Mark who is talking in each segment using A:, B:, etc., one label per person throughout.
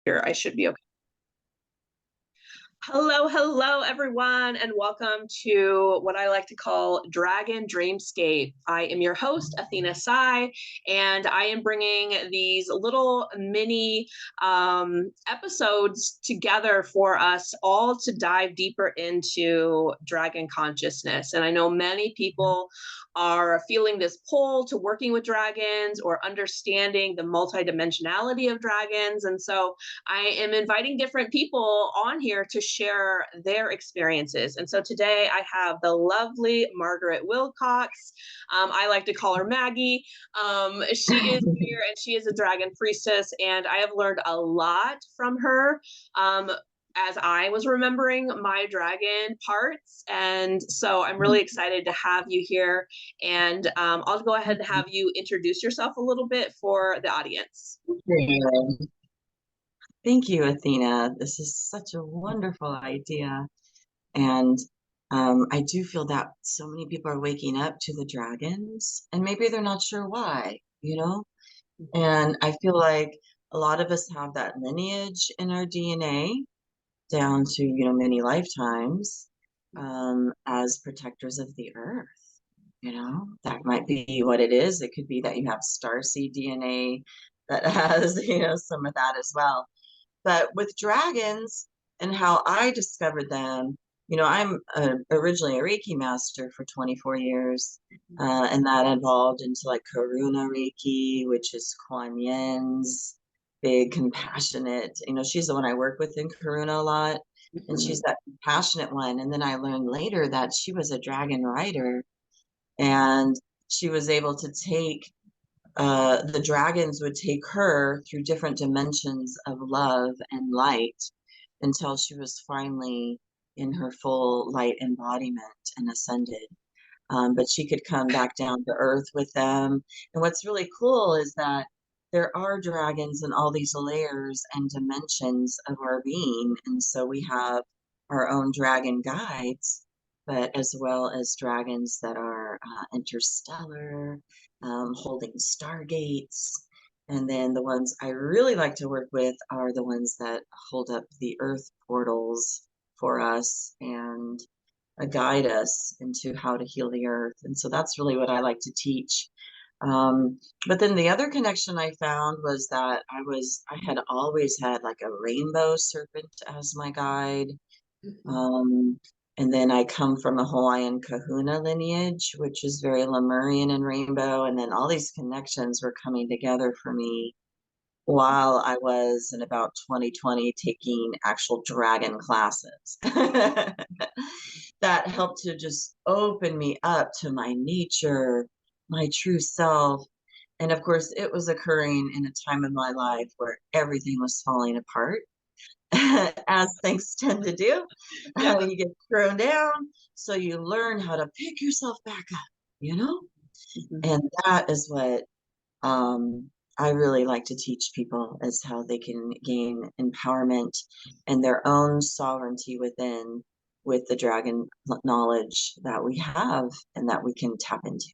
A: Here, I should be okay. Hello, hello, everyone, and welcome to what I like to call Dragon Dreamscape. I am your host, Athena Sai, and I am bringing these little mini episodes together for us all to dive deeper into dragon consciousness. And I know many people are feeling this pull to working with dragons or understanding the multidimensionality of dragons. And so I am inviting different people on here to share their experiences. And so today I have the lovely Margaret WILCOX. I like to call her Maggie. She is here and she is a dragon priestess, and I have learned a lot from her. As I was remembering my dragon parts. And so I'm really excited to have you here. And I'll go ahead and have you introduce yourself a little bit for the audience.
B: Thank you, Athena. This is such a wonderful idea. And I do feel that so many people are waking up to the dragons, and maybe they're not sure why, you know? And I feel like a lot of us have that lineage in our DNA down to, many lifetimes as protectors of the earth. That might be what it is. It could be that you have starseed DNA that has, some of that as well. But with dragons and how I discovered them, I'm originally a Reiki Master for 24 years, and that evolved into like Karuna Reiki, which is Kuan Yin's big, compassionate. She's the one I work with in Karuna a lot, and she's that compassionate one. And then I learned later that she was a dragon rider, and she was able to take the dragons would take her through different dimensions of love and light until she was finally in her full light embodiment and ascended. But she could come back down to earth with them. And what's really cool is that there are dragons in all these layers and dimensions of our being. And so we have our own dragon guides, but as well as dragons that are interstellar, holding stargates. And then the ones I really like to work with are the ones that hold up the earth portals for us and guide us into how to heal the earth. And so that's really what I like to teach. But then the other connection I found was that I had always had like a rainbow serpent as my guide. And then I come from a Hawaiian Kahuna lineage, which is very Lemurian and rainbow. And then all these connections were coming together for me while I was in about 2020 taking actual dragon classes. That helped to just open me up to my nature, my true self. And of course, it was occurring in a time in my life where everything was falling apart, as things tend to do.
A: Yeah.
B: You get thrown down, so you learn how to pick yourself back up. And that is what I really like to teach people, is how they can gain empowerment and their own sovereignty within with the dragon knowledge that we have and that we can tap into.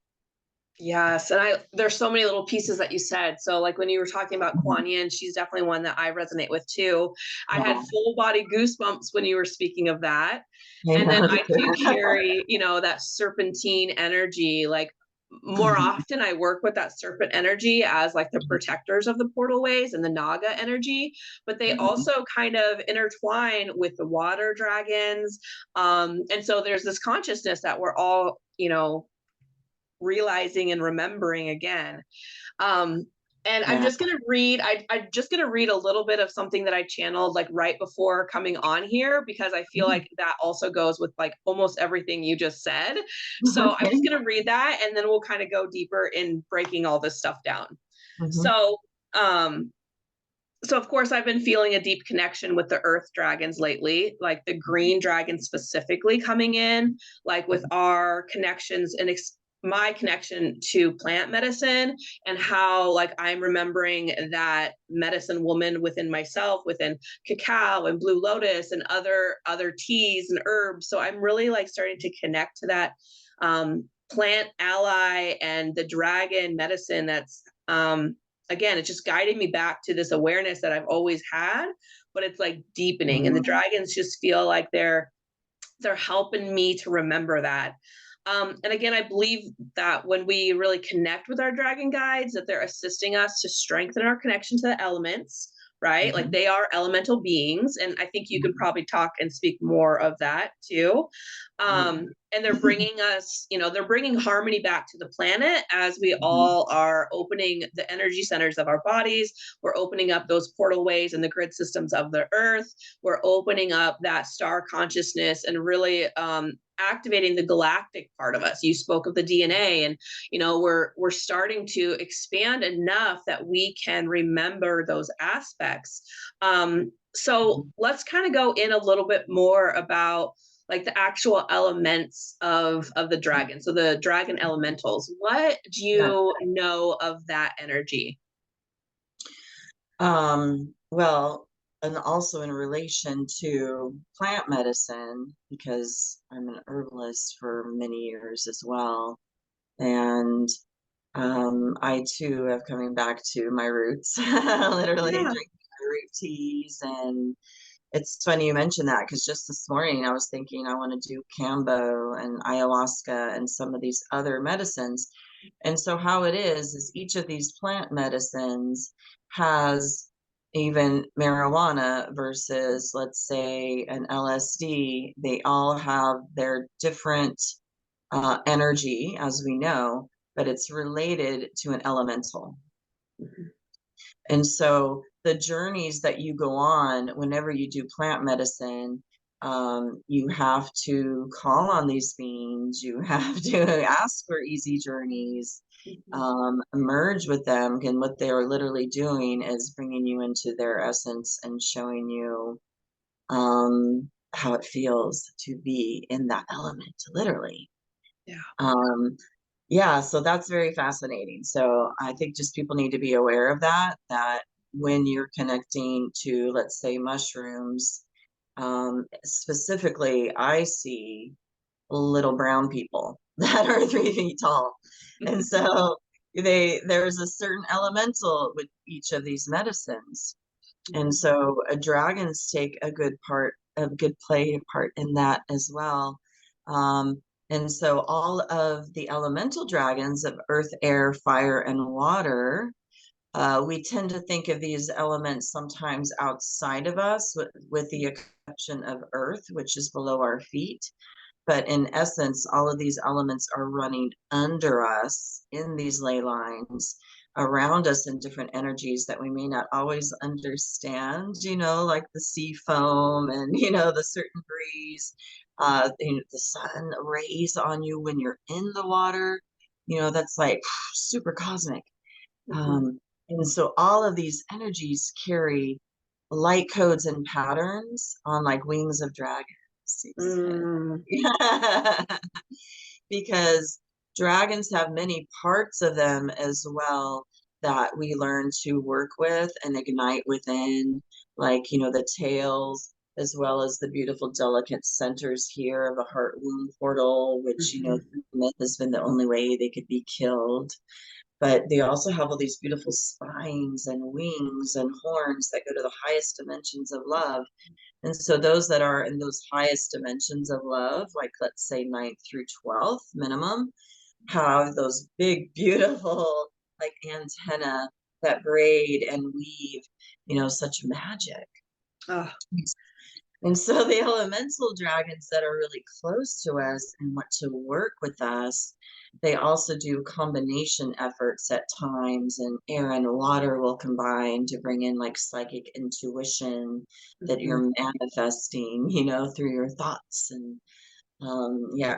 A: Yes, and there's so many little pieces that you said. So like when you were talking about Kuan Yin, she's definitely one that I resonate with too. I had full body goosebumps when you were speaking of that. And then I do carry, that serpentine energy. Like more often I work with that serpent energy as like the protectors of the portal ways and the Naga energy, but they also kind of intertwine with the water dragons. And so there's this consciousness that we're all, realizing and remembering again. And I'm just going to read, I'm just going to read a little bit of something that I channeled like right before coming on here, because I feel like that also goes with like almost everything you just said. So I'm just going to read that, and then we'll kind of go deeper in breaking all this stuff down. So of course, I've been feeling a deep connection with the earth dragons lately, like the green dragon specifically coming in, like with our connections and my connection to plant medicine, and how like I'm remembering that medicine woman within myself, within cacao and blue lotus and other teas and herbs. So I'm really like starting to connect to that plant ally and the dragon medicine that's again, it's just guiding me back to this awareness that I've always had, but it's like deepening. And the dragons just feel like they're helping me to remember that. And again, I believe that when we really connect with our dragon guides, that they're assisting us to strengthen our connection to the elements, right? Like they are elemental beings. And I think you could probably talk and speak more of that too. And they're bringing us, they're bringing harmony back to the planet as we all are opening the energy centers of our bodies. We're opening up those portal ways and the grid systems of the earth. We're opening up that star consciousness and really activating the galactic part of us. You spoke of the DNA, and we're starting to expand enough that we can remember those aspects. So let's kind of go in a little bit more about like the actual elements of the dragon. So the dragon elementals, what do you know of that energy?
B: Well, and also in relation to plant medicine, because I'm an herbalist for many years as well. And I too have coming back to my roots, literally drinking my root teas. And it's funny you mentioned that, because just this morning I was thinking I want to do Cambo and ayahuasca and some of these other medicines. And so how it is each of these plant medicines has, even marijuana versus, let's say, an LSD, they all have their different energy, as we know, but it's related to an elemental. And so the journeys that you go on whenever you do plant medicine, you have to call on these beings, you have to ask for easy journeys, merge with them. And what they are literally doing is bringing you into their essence and showing you how it feels to be in that element, literally. Yeah, so that's very fascinating. So I think just people need to be aware of that when you're connecting to, let's say, mushrooms, specifically, I see little brown people that are 3 feet tall. And so there's a certain elemental with each of these medicines. And so dragons take a good part in that as well. And so all of the elemental dragons of earth, air, fire, and water, we tend to think of these elements sometimes outside of us, with the exception of earth, which is below our feet. But in essence, all of these elements are running under us in these ley lines around us in different energies that we may not always understand, like the sea foam and, the certain breeze, the sun rays on you when you're in the water, that's like super cosmic. And so all of these energies carry light codes and patterns on like wings of dragons. Because dragons have many parts of them as well that we learn to work with and ignite within, like, the tails, as well as the beautiful delicate centers here of a heart womb portal, which, the myth has been the only way they could be killed. But they also have all these beautiful spines and wings and horns that go to the highest dimensions of love. And so those that are in those highest dimensions of love, like let's say 9th through 12th minimum, have those big, beautiful, like antenna that braid and weave, such magic. And so the elemental dragons that are really close to us and want to work with us, they also do combination efforts at times, and air and water will combine to bring in like psychic intuition that you're manifesting, through your thoughts. And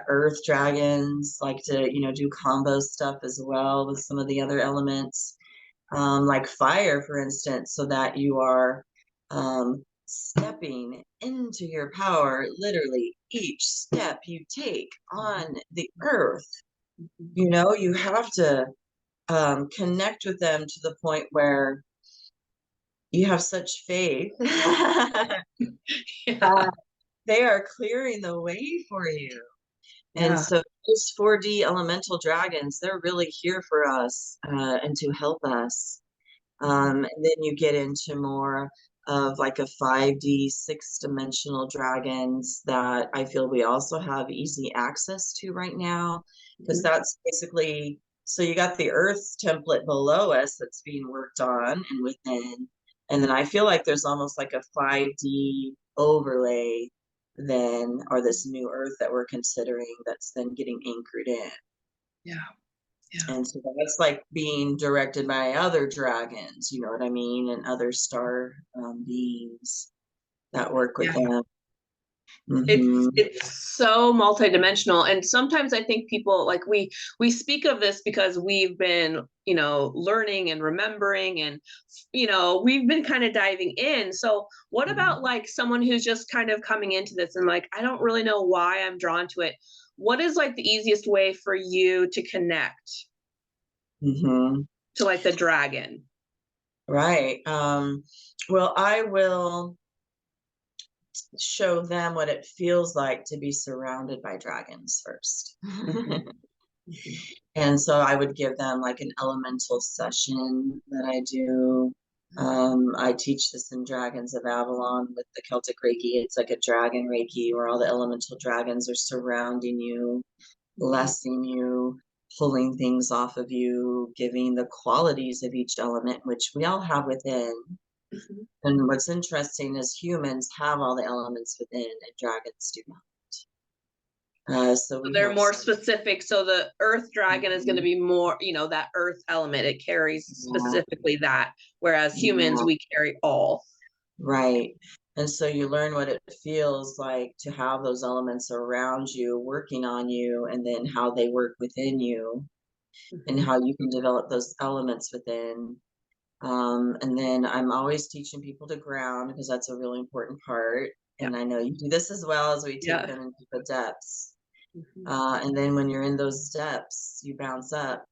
B: earth dragons like to, do combo stuff as well with some of the other elements, like fire, for instance, so that you are stepping into your power. Literally each step you take on the earth, you have to connect with them to the point where you have such faith they are clearing the way for you. And so those 4D elemental dragons, they're really here for us and to help us. And then you get into more of like a 5D, 6-dimensional dragons that I feel we also have easy access to right now, because that's basically, so you got the earth template below us that's being worked on and within. And then I feel like there's almost like a 5D overlay then, or this new earth that we're considering that's then getting anchored in.
A: Yeah. Yeah.
B: And so that's like being directed by other dragons, you know what I mean? And other star beings that work with
A: Yeah.
B: them.
A: It's
B: Mm-hmm.
A: it's so multidimensional, and sometimes I think people, like, we speak of this because we've been, learning and remembering, and we've been kind of diving in. So what about like someone who's just kind of coming into this and like, I don't really know why I'm drawn to it? What is like the easiest way for you to connect
B: Mm-hmm.
A: to like the dragon?
B: Right. Well, I will show them what it feels like to be surrounded by dragons first.
A: Mhm.
B: And so I would give them like an elemental session that I do. I teach this in Dragons of Avalon with the Celtic Reiki. It's like a dragon Reiki where all the elemental dragons are surrounding you, blessing you, pulling things off of you, giving the qualities of each element, which we all have within.
A: Mhm.
B: And what's interesting is humans have all the elements within, and dragons do not. So
A: So
B: we
A: they're
B: have
A: more
B: some.
A: specific. So the earth dragon is going to
B: Mhm.
A: be more, that earth element. It carries
B: Yeah,
A: specifically that, whereas humans,
B: yeah,
A: we carry all.
B: right. And so you learn what it feels like to have those elements around you, working on you, and then how they work within you, and
A: Mhm.
B: how you can develop those elements within. And then I'm always teaching people to ground because that's a really important part.
A: Yeah.
B: And I know you do this as well, as we take
A: Yeah.
B: them into the depths.
A: Mhm.
B: And then when you're in those depths, you bounce up.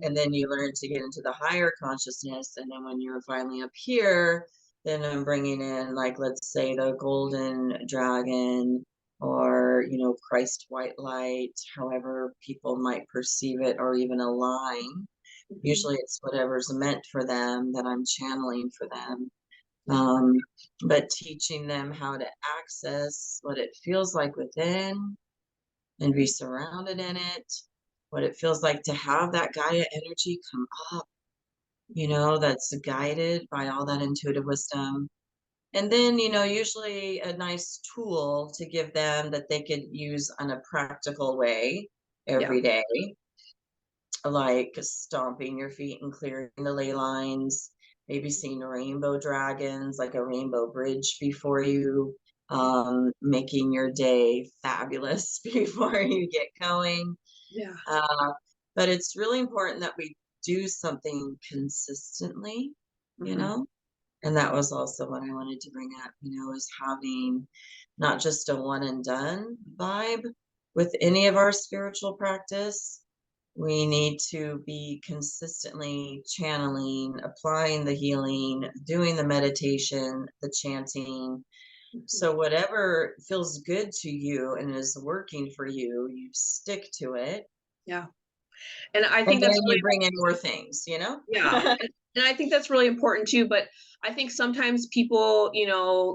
B: And then you learn to get into the higher consciousness. And then when you're finally up here, then I'm bringing in, like, let's say the golden dragon, or, Christ white light, however people might perceive it, or even a line.
A: Mhm.
B: Usually it's whatever's meant for them that I'm channeling for them.
A: Yeah.
B: Um, but teaching them how to access what it feels like within and be surrounded in it, what it feels like to have that Gaia energy come up, that's guided by all that intuitive wisdom. And then, usually a nice tool to give them that they could use on a practical way
A: Yeah.
B: every day, like stomping your feet and clearing the ley lines, maybe seeing rainbow dragons, like a rainbow bridge before you, making your day fabulous before you get going.
A: Yeah.
B: Uh, but it's really important that we do something consistently, you
A: Mhm.
B: know? And that was also what I wanted to bring up, is having not just a one and done vibe with any of our spiritual practice. We need to be consistently channeling, applying the healing, doing the meditation, the chanting.
A: Mhm.
B: So whatever feels good to you and is working for you, you stick to it.
A: Yeah. And I
B: And
A: think
B: then
A: that's
B: you
A: really,
B: bring in more things.
A: yeah. And I think that's really important too. But I think sometimes people,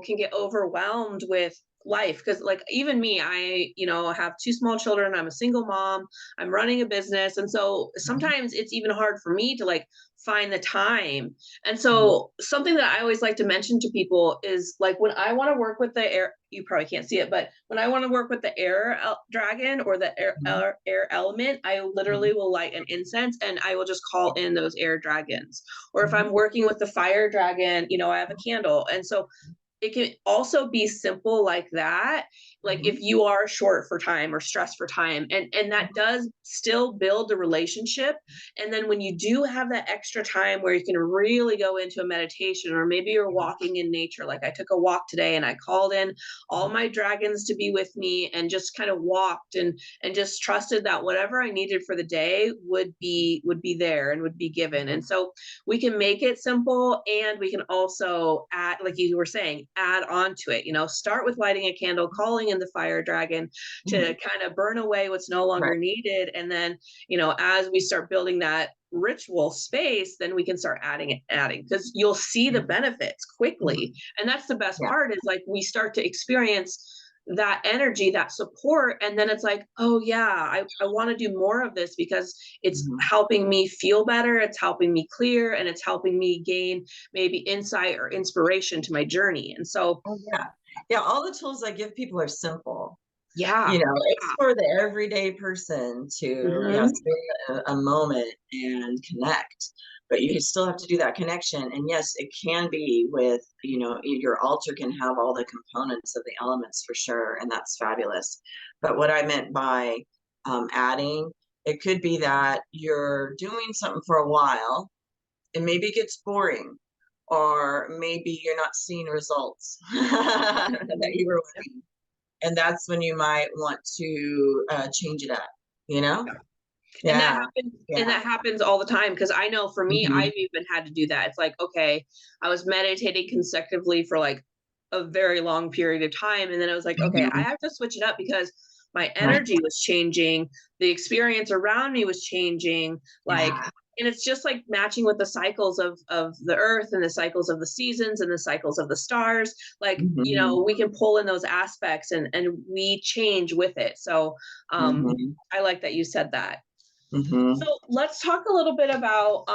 A: can get overwhelmed with life, because like even me, I, have two small children. I'm a single mom. I'm running a business. And so sometimes it's even hard for me to like find the time. And so something that I always like to mention to people is like when I want to work with the air, you probably can't see it, but when I want to work with the air dragon or the air element, I literally will light an incense and I will just call in those air dragons. Or if I'm working with the fire dragon, I have a candle. And so it can also be simple like that, like if you are short for time or stressed for time, and that does still build the relationship. And then when you do have that extra time where you can really go into a meditation, or maybe you're walking in nature, like I took a walk today and I called in all my dragons to be with me and just kind of walked and just trusted that whatever I needed for the day would be there and would be given. And so we can make it simple, and we can also add, like you were saying, add on to it. Start with lighting a candle, calling in the fire dragon to
B: Mhm.
A: kind of burn away what's no
B: Right.
A: longer needed. And then, as we start building that ritual space, then we can start adding, because you'll see the benefits quickly.
B: Mhm.
A: And that's the best
B: Yeah.
A: part, is like we start to experience that energy, that support, and then it's like, oh yeah, I want to do more of this, because it's
B: Mhm.
A: helping me feel better, it's helping me clear, and it's helping me gain maybe insight or inspiration to my journey. And so
B: Oh, yeah. Yeah, all the tools I give people are simple.
A: yeah,
B: It's for the everyday person to,
A: yeah.
B: spend a moment and connect. But you still have to do that connection. And yes, it can be with, your altar can have all the components of the elements for sure. And that's fabulous. But what I meant by adding, it could be that you're doing something for a while and maybe it gets boring, or maybe you're not seeing results that you were wanting, and that's when you might want to change it up, you know?
A: And that
B: Yeah,
A: happens, and
B: yeah.
A: that happens all the time, because I know for me,
B: Mhm,
A: I've even had to do that. It's like, okay, I was meditating consecutively for like a very long period of time, and then I was like, okay, I
B: mhm.
A: have to switch it up, because my
B: Right.
A: energy was changing, the experience around me was changing, like,
B: Yeah.
A: and it's just like matching with the cycles of the earth, and the cycles of the seasons, and the cycles of the stars. Like,
B: Mhm,
A: we can pull in those aspects, and we change with it. So
B: mhm,
A: I like that you said that.
B: mhm.
A: So let's talk a little bit about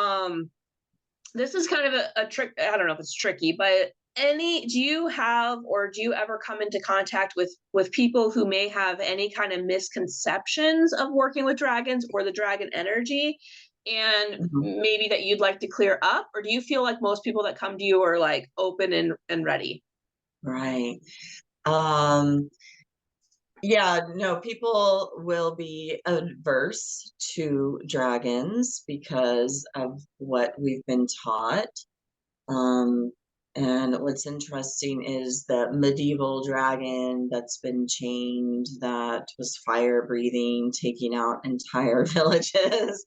A: this is kind of a trick. I don't know if it's tricky, but do you have, or do you ever come into contact with people who may have any kind of misconceptions of working with dragons or the dragon energy, and
B: Mhm.
A: maybe that you'd like to clear up? Or do you feel like most people that come to you are like open and ready?
B: Right. Um, yeah, no, people will be adverse to dragons because of what we've been taught. Um, and what's interesting is the medieval dragon that's been chained, that was fire breathing, taking out entire villages.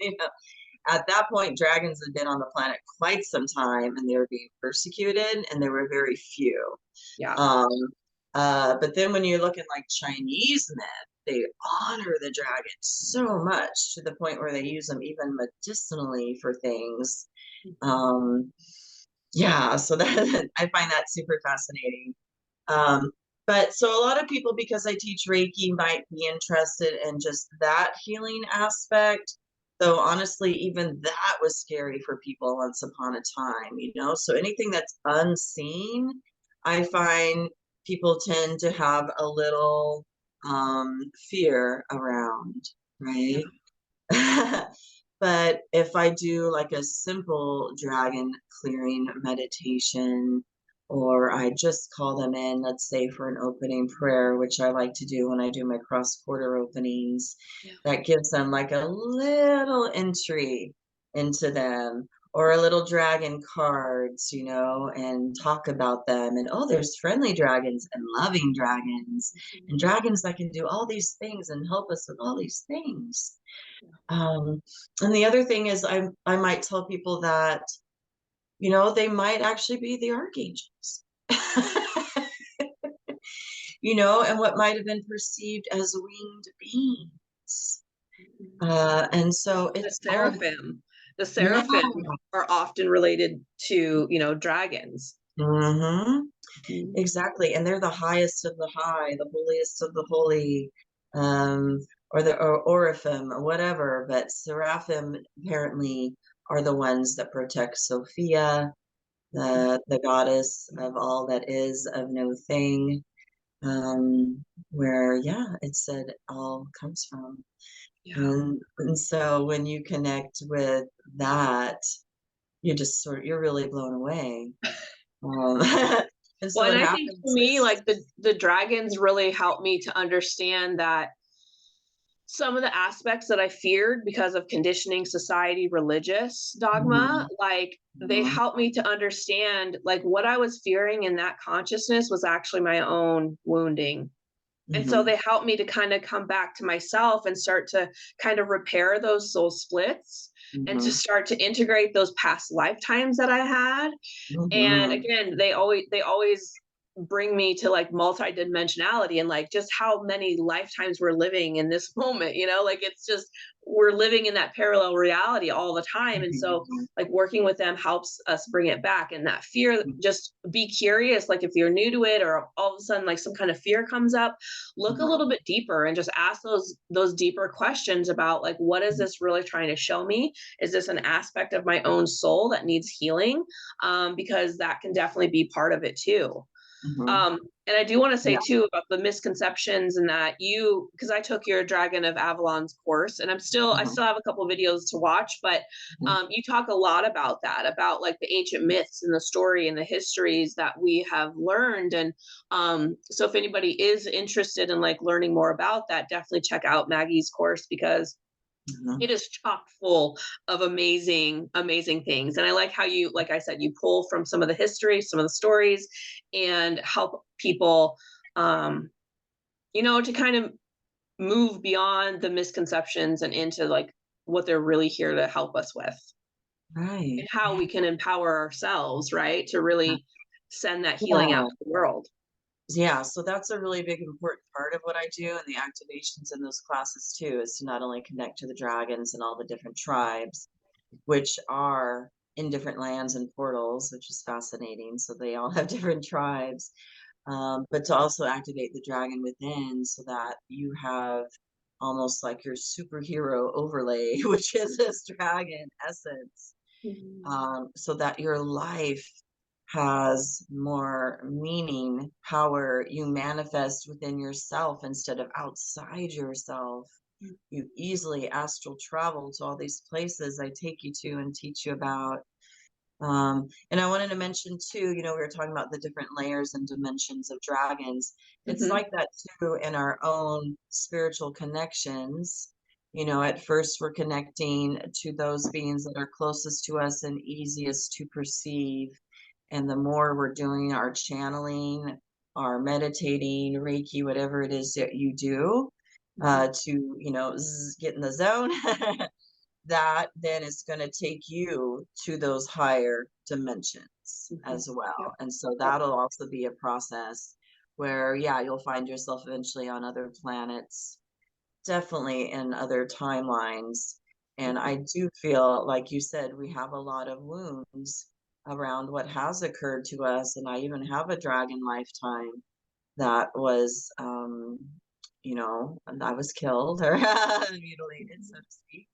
B: At that point, dragons had been on the planet quite some time and they were being persecuted, and there were very few.
A: Yeah.
B: Um, but then when you look at like Chinese myth, they honor the dragon so much to the point where they use them even medicinally for things. Um, yeah, so that I find that super fascinating. Um, but so a lot of people, because I teach Reiki, might be interested in just that healing aspect. Though honestly, even that was scary for people once upon a time. So anything that's unseen, I find people tend to have a little fear around,
A: Yeah.
B: right? But if I do like a simple dragon clearing meditation, or I just call them in, let's say for an opening prayer, which I like to do when I do my cross quarter openings,
A: Yeah.
B: that gives them like a little entry into them, or a little dragon cards, and talk about them. And oh, there's friendly dragons and loving dragons, and dragons that can do all these things and help us with all these things. Um, and the other thing is, I might tell people that, they might actually be the archangels, and what might have been perceived as winged beings. And so
A: The
B: it's all,
A: seraphim. The
B: yeah.
A: seraphim are often related to, dragons.
B: Mhm.
A: Mhm.
B: Exactly. And they're the highest of the high, the holiest of the holy, um, or Oraphim, or whatever. But Seraphim apparently are the ones that protect Sophia, the goddess of all that is, of no thing, where, yeah, it said it all comes from.
A: Yeah.
B: And so when you connect with that, you're really blown away. Um, and so
A: Well, and
B: what
A: I think for
B: happens
A: me,
B: is,
A: like the dragons really helped me to understand that some of the aspects that I feared because of conditioning, society, religious dogma,
B: mhm,
A: like they
B: mhm,
A: helped me to understand like what I was fearing in that consciousness was actually my own wounding. And so
B: mhm,
A: they helped me to kind of come back to myself and start to kind of repair those soul splits, and to
B: mhm,
A: start to integrate those past lifetimes that I had. And
B: mhm,
A: again, they always bring me to like multidimensionality and like just how many lifetimes we're living in this moment, like it's just we're living in that parallel reality all the time. And so
B: Mhm.
A: like working with them helps us bring it back. And that fear, just be curious, like if you're new to it or all of a sudden like some kind of fear comes up, look a little
B: Mhm.
A: bit deeper and just ask those deeper questions about like what is this really trying to show me? Is this an aspect of my own soul that needs healing? Because that can definitely be part of it too.
B: Mhm.
A: Um, and I do want to say
B: Yeah.
A: too about the misconceptions and that because I took your Dragon of Avalon's course and I
B: Mhm.
A: still have a couple videos to watch, but
B: Mhm.
A: you talk a lot about that, about like the ancient myths and the story and the histories that we have learned. And so if anybody is interested in like learning more about that, definitely check out Maggie's course because
B: Mhm.
A: it is chock full of amazing, amazing things. And I like how you, like I said, you pull from some of the history, some of the stories, and help people, um, to kind of move beyond the misconceptions and into like what they're really here to help us with
B: Right.
A: and how we can empower ourselves, right? To really send that healing out
B: Yeah.
A: to the world.
B: Yeah, so that's a really big important part of what I do and the activations in those classes too, is to not only connect to the dragons and all the different tribes, which are in different lands and portals, which is fascinating. So they all have different tribes, but to also activate the dragon within so that you have almost like your superhero overlay, which is this dragon essence,
A: Mhm.
B: so that your life has more meaning, power. You manifest within yourself instead of outside yourself. You easily astral travel to all these places I take you to and teach you about. And I wanted to mention too, we were talking about the different layers and dimensions of dragons. It's
A: Mhm.
B: like that too in our own spiritual connections. At first we're connecting to those beings that are closest to us and easiest to perceive. And the more we're doing our channeling, our meditating, Reiki, whatever it is that you do,
A: Mhm.
B: to, get in the zone, that then is going to take you to those higher dimensions
A: Mhm.
B: as well.
A: Yep.
B: And so
A: Yep.
B: that'll also be a process where, yeah, you'll find yourself eventually on other planets, definitely in other timelines. And
A: Mhm.
B: I do feel, like you said, we have a lot of wounds around what has occurred to us. And I even have a dragon lifetime that was, and I was killed or mutilated, so to speak,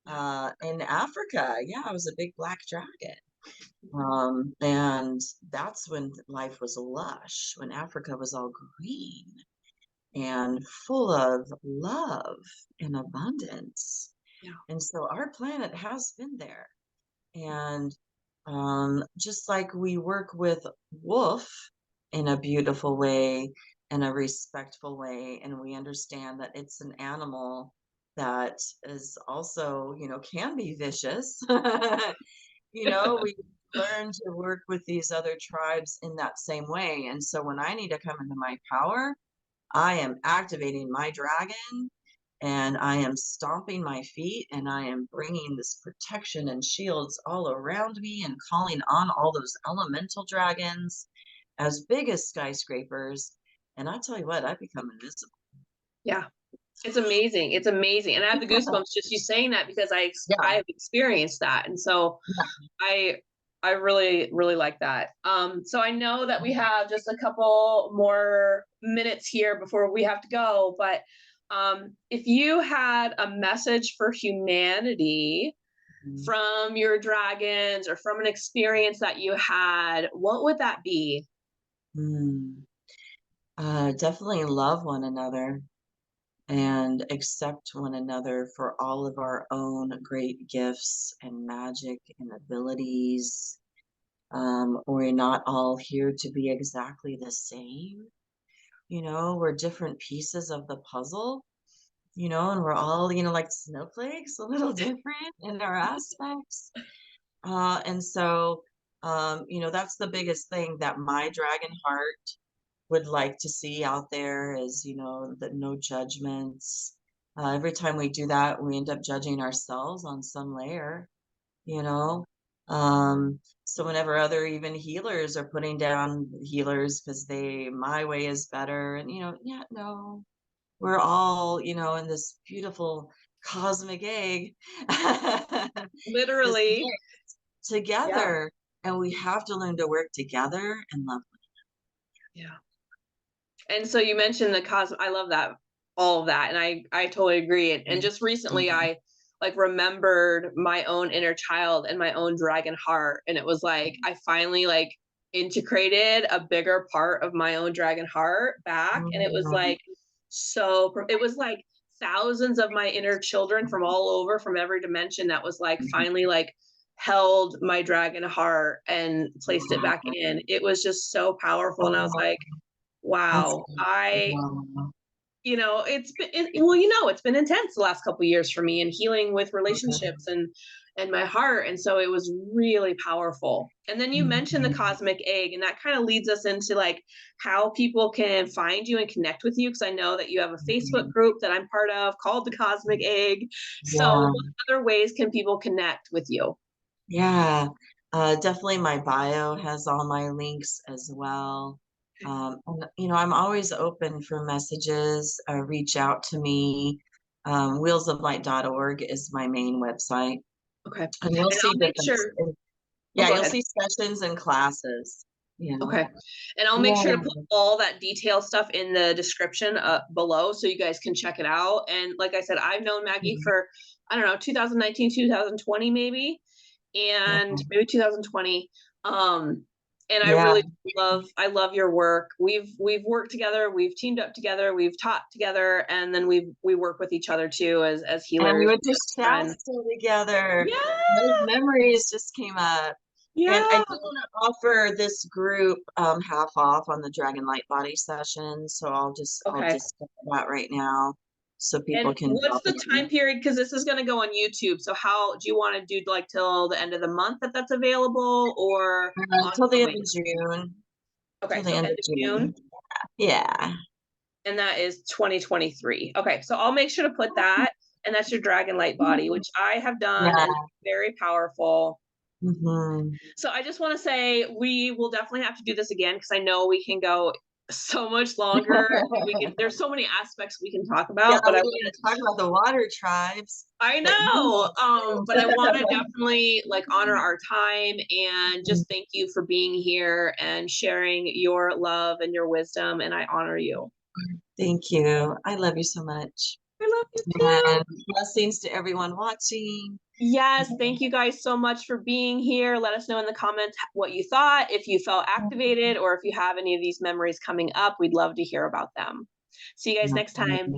A: Yeah.
B: in Africa. Yeah, I was a big black dragon.
A: Mhm.
B: And that's when life was lush, when Africa was all green and full of love and abundance.
A: Yeah.
B: And so our planet has been there. And just like we work with wolf in a beautiful way, in a respectful way, and we understand that it's an animal that is also, can be vicious. We learn to work with these other tribes in that same way. And so when I need to come into my power, I am activating my dragon and I am stomping my feet and I am bringing this protection and shields all around me and calling on all those elemental dragons as big as skyscrapers. And I tell you what, I become invisible.
A: Yeah. It's amazing. It's amazing. And I have the goosebumps just you saying that because
B: Yeah.
A: I have experienced that. And so I I really, really like that. So I know that we have just a couple more minutes here before we have to go, but if you had a message for humanity
B: Mhm.
A: from your dragons or from an experience that you had, what would that be?
B: Mm. Definitely love one another and accept one another for all of our own great gifts and magic and abilities. We're not all here to be exactly the same. We're different pieces of the puzzle, and we're all, like snowflakes, a little different in our aspects. And so, that's the biggest thing that my dragon heart would like to see out there is, that no judgments. Every time we do that, we end up judging ourselves on some layer, you know. So whenever other even healers are putting down healers because my way is better, and yeah, no, we're all, in this beautiful cosmic egg, this
A: Literally.
B: mix
A: Yeah.
B: together, and we have to learn to work together and love.
A: Yeah. And so you mentioned the cosmic, I love that, all of that. And I totally agree. And just recently I like remembered my own inner child and my own dragon heart. And it was like, I finally like integrated a bigger part of my own dragon heart back. And it was like, it was like thousands of my inner children from all over, from every dimension, that was like finally like held my dragon heart and placed it back in. It was just so powerful. And I was like,
B: That's
A: wow,
B: wow.
A: it's been, it's been intense the last couple of years for me, and healing with relationships and my heart. And so it was really powerful. And then you mentioned the cosmic egg, and that kind of leads us into like how people can find you and connect with you. Cause I know that you have a Facebook group that I'm part of called the Cosmic Egg. So
B: Yeah.
A: what other ways can people connect with you?
B: Yeah, definitely my bio has all my links as well. And, I'm always open for messages. Reach out to me. Wheelsoflight.org is my main website.
A: Okay.
B: And you'll
A: And
B: see
A: I'll make
B: different,
A: sure, oh,
B: yeah,
A: go
B: you'll
A: ahead.
B: see sessions and classes. Yeah.
A: Okay. And I'll make sure to
B: Yeah.
A: put all that detail stuff in the description below so you guys can check it out. And like I said, I've known Maggie for, I don't know, 2019, 2020 maybe, and maybe 2020. And I
B: Yeah.
A: really I love your work. We've worked together, we've teamed up together, we've taught together, and then we work with each other too as
B: And we
A: healers,
B: went to
A: as friends.
B: Shasta together. Those
A: Yeah.
B: memories just came up. And I
A: Yeah.
B: do want to offer this group half off on the Dragon Light Body session. So I'll
A: Okay.
B: just put that right now so
A: And
B: people can
A: what's
B: drop
A: the time
B: in.
A: period? Because this is going to go on YouTube. So how do you want to do, like till the end of the month that's available, or
B: Till the end
A: ongoing?
B: of June.
A: Okay,
B: Till the
A: so
B: end
A: end
B: of
A: of June,
B: June. Yeah.
A: and that is 2023. Okay, so I'll make sure to put that, and that's your Dragon Light Body, which I have done,
B: Yeah.
A: and it's very powerful.
B: Hmm.
A: So I just want to say we will definitely have to do this again, because I know we can go so much longer. There's so many aspects we can talk
B: Yeah,
A: about, but
B: we
A: I
B: didn't even talk about the water tribes.
A: I
B: But
A: know, but I want to
B: yeah.
A: definitely like honor our time and just thank you for being here and sharing your love and your wisdom, and I honor you.
B: Thank you. I love you so much.
A: I love you too.
B: And blessings to everyone watching.
A: Yes, thank you guys so much for being here. Let us know in the comments what you thought, if you felt activated, or if you have any of these memories coming up. We'd love to hear about them. See you guys next time.